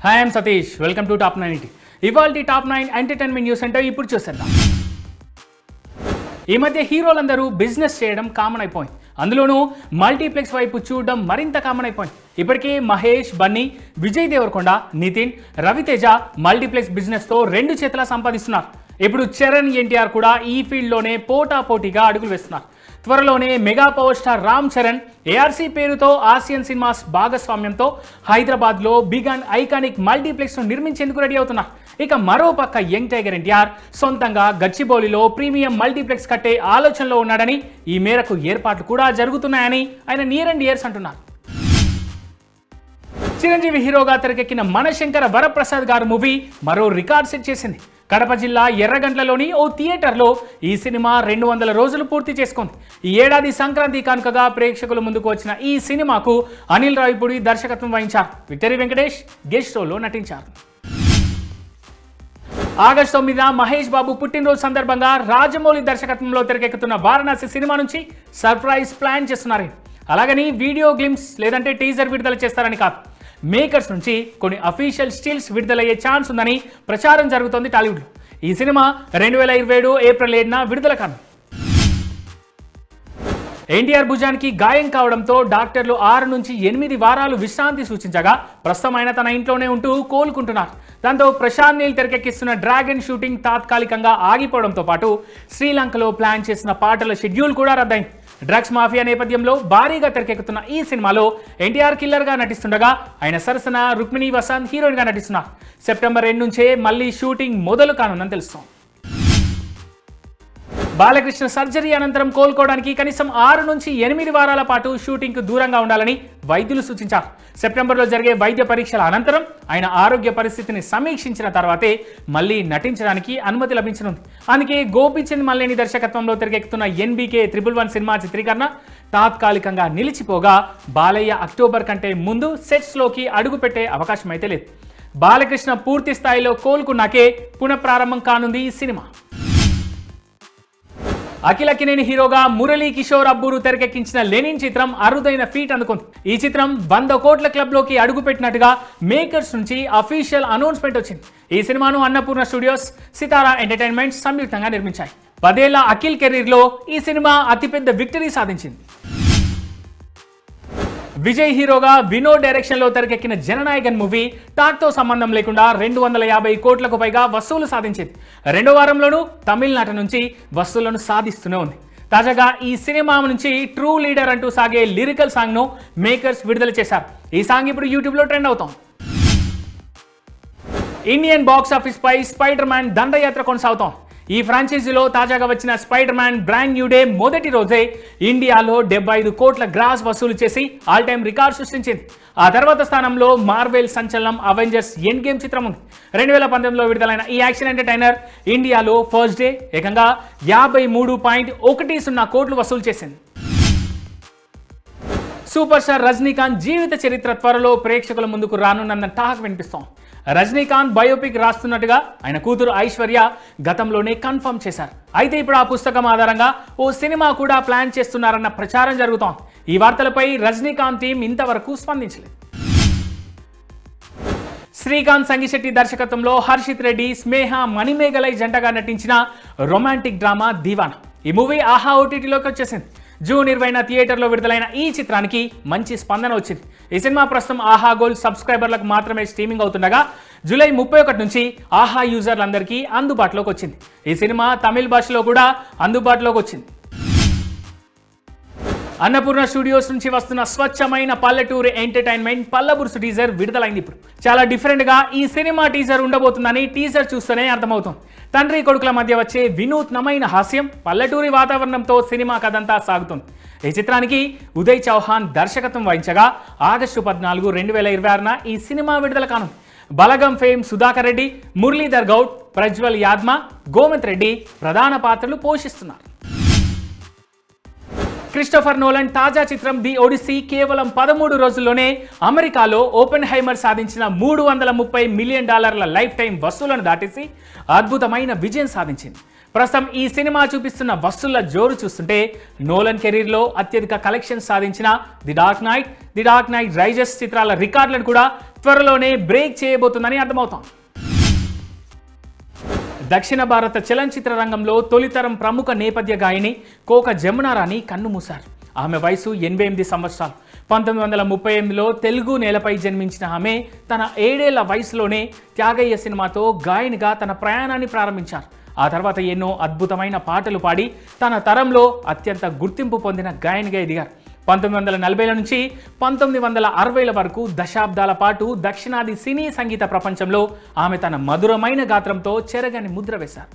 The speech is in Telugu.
Hi I'm Satish, welcome to top 9. ఇవాల్టి టాప్ 9 ఎంటర్టైన్మెంట్ న్యూస్ అంటే ఇప్పుడు చూసేద్దాం. ఈ మధ్య హీరోలందరూ బిజినెస్ చేయడం కామన్ అయిపోయింది. అందులోనూ మల్టీప్లెక్స్ వైపు చూడడం మరింత కామన్ అయిపోయింది. ఇప్పటికే మహేష్, బన్నీ, విజయ్ దేవరకొండ, నితిన్, రవితేజ మల్టీప్లెక్స్ బిజినెస్తో 2 చేతులా సంపాదిస్తున్నారు. ఇప్పుడు చరణ్, ఎన్టీఆర్ కూడా ఈ ఫీల్డ్లోనే పోటాపోటీగా అడుగులు వేస్తున్నారు. త్వరలోనే mega power star Ram Charan ARC పేరుతో ఆసియన్ సినిమాస్ భాగస్వామ్యంతో హైదరాబాద్లో బిగ్ అండ్ ఐకానిక్ మల్టీప్లెక్స్ను నిర్మించేందుకు రెడీ అవుతున్నారు. ఇక మరోపక్క యంగ్ టైగర్ ఎన్టీఆర్ సొంతంగా గచ్చిబౌలిలో ప్రీమియం మల్టీప్లెక్స్ కట్టే ఆలోచనలో ఉన్నాడని, ఈ మేరకు ఏర్పాట్లు కూడా జరుగుతున్నాయని ఆయన నియర్ అండ్ ఇయర్స్ అంటున్నారు. చిరంజీవి హీరోగా తెరకెక్కిన మనశంకర వరప్రసాద్ గారు మూవీ మరో రికార్డ్ సెట్ చేసింది. కడప జిల్లా ఎర్రగంట్లలోని ఓ థియేటర్లో ఈ సినిమా 200 రోజులు పూర్తి చేసుకుంది. ఈ ఏడాది సంక్రాంతి కానుకగా ప్రేక్షకుల ముందుకు వచ్చిన ఈ సినిమాకు అనిల్ రావిపూడి దర్శకత్వం వహించారు. విక్టరీ వెంకటేష్ గెస్ట్ రోల్లో నటించారు. ఆగస్టు 9న మహేష్ బాబు పుట్టినరోజు సందర్భంగా రాజమౌళి దర్శకత్వంలో తెరకెక్కుతున్న వారణాసి సినిమా నుంచి సర్ప్రైజ్ ప్లాన్ చేస్తున్నారు. అలాగని వీడియో గ్లిమ్స్ లేదంటే టీజర్ విడుదల చేస్తారని కాదు, మేకర్స్ నుంచి కొన్ని అఫీషియల్ స్టిల్స్ విడుదలయ్యే ఛాన్స్ ఉందని ప్రచారం జరుగుతోంది టాలీవుడ్లో. ఈ సినిమా 2027 ఏప్రిల్ 7న విడుదల కాను. ఎన్టీఆర్ భుజానికి గాయం కావడంతో డాక్టర్లు 6 నుంచి 8 వారాలు విశ్రాంతి సూచించగా ప్రస్తుతం ఆయన తన ఇంట్లోనే ఉంటూ కోలుకుంటున్నారు. దాంతో ప్రశాంత్ నీల్ తెరకెక్కిస్తున్న డ్రాగన్ షూటింగ్ తాత్కాలికంగా ఆగిపోవడంతో పాటు శ్రీలంకలో ప్లాన్ చేసిన పాటల షెడ్యూల్ కూడా రద్దయింది. డ్రగ్స్ మాఫియా నేపథ్యంలో భారీగా తెరకెక్కుతున్న ఈ సినిమాలో ఎన్టీఆర్ కిల్లర్గా నటిస్తుండగా ఆయన సరసన రుక్మిణి వసంత్ హీరోయిన్గా నటిస్తున్నారు. సెప్టెంబర్ 2 నుంచే మళ్ళీ షూటింగ్ మొదలు కానుందని తెలుస్తోంది. బాలకృష్ణ సర్జరీ అనంతరం కోలుకోవడానికి కనీసం 6 నుంచి 8 వారాల పాటు షూటింగ్కు దూరంగా ఉండాలని వైద్యులు సూచించారు. సెప్టెంబర్లో జరిగే వైద్య పరీక్షల అనంతరం ఆయన ఆరోగ్య పరిస్థితిని సమీక్షించిన తర్వాతే మళ్ళీ నటించడానికి అనుమతి లభించనుంది. అందుకే గోపీచంద్ మల్లేని దర్శకత్వంలో తెరకెక్కుతున్న NBK 111 సినిమా చిత్రీకరణ తాత్కాలికంగా నిలిచిపోగా బాలయ్య అక్టోబర్ కంటే ముందు సెట్స్లోకి అడుగుపెట్టే అవకాశం అయితే లేదు. బాలకృష్ణ పూర్తి స్థాయిలో కోలుకున్నాకే పునఃప్రారంభం కానుంది ఈ సినిమా. అఖిల్ అక్కినేని హీరోగా మురళీ కిషోర్ అబ్బూరు తెరకెక్కించిన లెనిన్ చిత్రం అరుదైన ఫీట్ అందుకుంది. ఈ చిత్రం 100 కోట్ల క్లబ్లోకి అడుగుపెట్టినట్టుగా మేకర్స్ నుంచి అఫీషియల్ అనౌన్స్మెంట్ వచ్చింది. ఈ సినిమాను అన్నపూర్ణ స్టూడియోస్, సితారా ఎంటర్టైన్మెంట్స్ సంయుక్తంగా నిర్మించాయి. 10 ఏళ్ల అఖిల్ కెరీర్లో ఈ సినిమా అతిపెద్ద విక్టరీ సాధించింది. విజయ్ హీరోగా వినోద్ డైరెక్షన్లో తెరకెక్కిన జననాయకన్ మూవీ టాక్తో సంబంధం లేకుండా 250 కోట్లకు పైగా వసూలు సాధించింది. 2వ వారంలోనూ తమిళనాట నుంచి వసూళ్లను సాధిస్తూనే ఉంది. తాజాగా ఈ సినిమా నుంచి ట్రూ లీడర్ అంటూ సాగే లిరికల్ సాంగ్ను మేకర్స్ విడుదల చేశారు. ఈ సాంగ్ ఇప్పుడు యూట్యూబ్లో ట్రెండ్ అవుతోంది. ఇండియన్ బాక్స్ ఆఫీస్ పై స్పైడర్ మ్యాన్ దండయాత్ర కొనసాగుతోంది. ఈ ఫ్రాంచైజీలో తాజాగా వచ్చిన spider man brand new day మొదటి రోజే ఇండియాలో 75 కోట్ల గ్రాస్ వసూలు చేసి ఆల్ టైమ్ రికార్డ్ సృష్టించింది. ఆ తర్వాత స్థానంలో మార్వెల్ సంచలనం అవెంజర్స్ ఎండ్ గేమ్ చిత్రం ఉంది. 2019లో విడుదలైన ఈ యాక్షన్ ఎంటర్టైనర్ ఇండియాలో ఫస్ట్ డే ఏకంగా 53.10 కోట్లు వసూలు చేసింది. సూపర్ స్టార్ రజనీకాంత్ జీవిత చరిత్ర త్వరలో ప్రేక్షకుల ముందుకు రానున్న టాక్ వినిపిస్తోంది. రజనీకాంత్ బయోపిక్ రాస్తున్నట్టుగా ఆయన కూతురు ఐశ్వర్య గతంలోనే కన్ఫర్మ్ చేశారు. అయితే ఇప్పుడు ఆ పుస్తకం ఆధారంగా ఓ సినిమా కూడా ప్లాన్ చేస్తున్నారన్న ప్రచారం జరుగుతోంది. ఈ వార్తలపై రజనీకాంత్ టీం ఇంతవరకు స్పందించలేదు. శ్రీకాంత్ సంగిశెట్టి దర్శకత్వంలో హర్షిత్ రెడ్డి, స్నేహ మణిమేఘలై జంటగా నటించిన రొమాంటిక్ డ్రామా దీవానా. ఈ మూవీ ఆహా ఓటీటీలోకి వచ్చేసింది. జూన్ 20న థియేటర్లో విడుదలైన ఈ చిత్రానికి మంచి స్పందన వచ్చింది. ఈ సినిమా ప్రస్తుతం ఆహా గోల్డ్ సబ్స్క్రైబర్లకు మాత్రమే స్ట్రీమింగ్ అవుతుండగా జూలై 31 నుంచి ఆహా యూజర్లందరికీ అందుబాటులోకి వచ్చింది. ఈ సినిమా తమిళ భాషలో కూడా అందుబాటులోకి వచ్చింది. అన్నపూర్ణ స్టూడియోస్ నుంచి వస్తున్న స్వచ్ఛమైన పల్లెటూరు ఎంటర్టైన్మెంట్ పల్లబురుసు టీజర్ విడుదలైంది. ఇప్పుడు చాలా డిఫరెంట్గా ఈ సినిమా టీజర్ ఉండబోతుందని టీజర్ చూస్తేనే అర్థమవుతుంది. తండ్రి కొడుకుల మధ్య వచ్చే వినూత్నమైన హాస్యం, పల్లెటూరి వాతావరణంతో సినిమా కథంతా సాగుతుంది. ఈ చిత్రానికి ఉదయ్ చౌహాన్ దర్శకత్వం వహించగా ఆగస్టు 14, 2026న ఈ సినిమా విడుదల కానుంది. బలగం ఫేమ్ సుధాకర్ రెడ్డి, మురళీధర్ గౌడ్, ప్రజ్వల్ యాద్మ, గోవింద్ రెడ్డి ప్రధాన పాత్రలు పోషిస్తున్నారు. క్రిస్టోఫర్ నోలన్ తాజా చిత్రం ది ఒడిస్సీ కేవలం 13 రోజుల్లోనే అమెరికాలో ఓపెన్ హైమర్ సాధించిన $330 మిలియన్ లైఫ్ టైం వసూలను దాటేసి అద్భుతమైన విజయం సాధించింది. ప్రస్తుతం ఈ సినిమా చూపిస్తున్న వసూళ్ల జోరు చూస్తుంటే నోలన్ కెరీర్లో అత్యధిక కలెక్షన్స్ సాధించిన ది డార్క్ నైట్ రైజెస్ చిత్రాల రికార్డులను కూడా త్వరలోనే బ్రేక్ చేయబోతుందని అర్థమవుతోంది. దక్షిణ భారత చలనచిత్ర రంగంలో తొలితరం ప్రముఖ నేపథ్య గాయని కోక జమునారాణి కన్నుమూశారు. ఆమె వయసు 88 సంవత్సరాలు. 1938లో తెలుగు నేలపై జన్మించిన ఆమె తన 7 ఏళ్ల వయసులోనే త్యాగయ్య సినిమాతో గాయనిగా తన ప్రయాణాన్ని ప్రారంభించారు. ఆ తర్వాత ఎన్నో అద్భుతమైన పాటలు పాడి తన తరంలో అత్యంత గుర్తింపు పొందిన గాయనిగా ఎదిగారు. 1940ల నుంచి 1960ల వరకు దశాబ్దాల పాటు దక్షిణాది సినీ సంగీత ప్రపంచంలో ఆమె తన మధురమైన గాత్రంతో చెరగని ముద్ర వేశారు.